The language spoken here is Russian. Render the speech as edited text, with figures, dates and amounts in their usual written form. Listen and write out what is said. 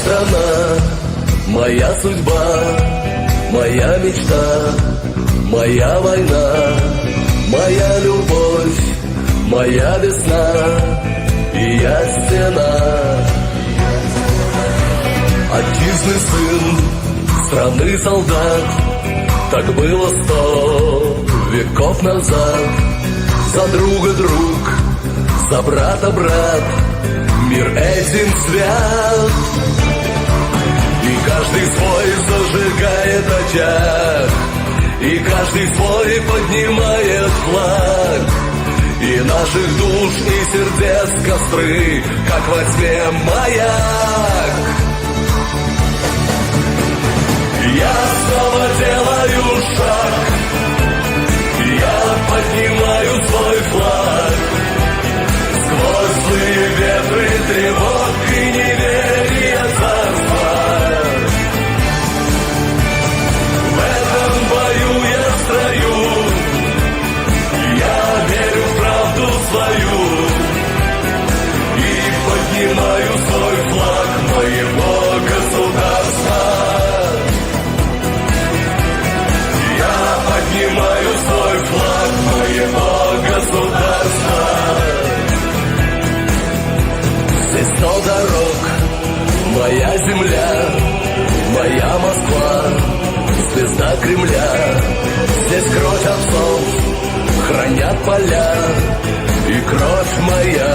страна, моя судьба, моя мечта, моя война, моя любовь, моя весна, и я стена. Отчизны сын, страны солдат, так было 100 веков назад. За друга друг, за брата брат, мир этим свят. И каждый свой зажигает очаг, и каждый свой поднимает флаг. И наших душ и сердец костры, как во тьме маяк. Я снова делаю шаг, я поднимаю свой флаг. Сквозь злые ветры тревог и неверия царства. В этом бою я строю, я верю в правду свою и поднимаю свой флаг моего государства. Я поднимаю свой флаг моего государства. Здесь 100 дорог, моя земля, моя Москва, звезда Кремля. Здесь кровь отцов хранят поля, и кровь моя